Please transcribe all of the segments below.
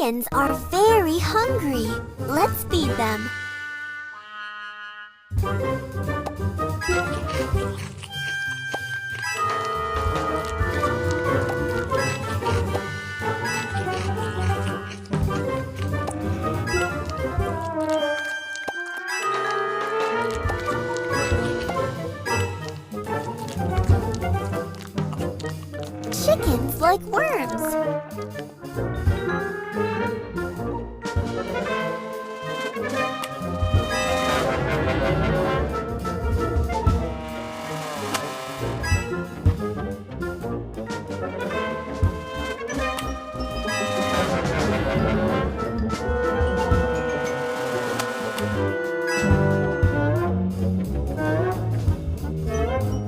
chickens are very hungry. Let's feed them. Chickens like worms.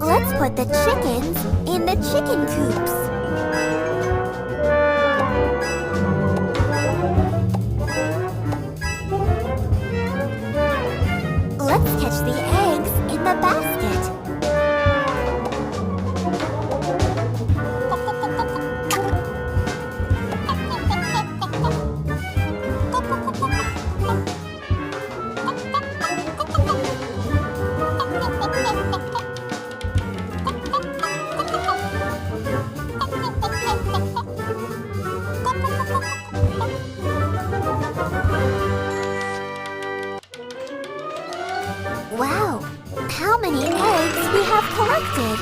Let's put the chickens in the chicken coops. Let's catch the eggs in the basket. Wow! How many eggs we have collected!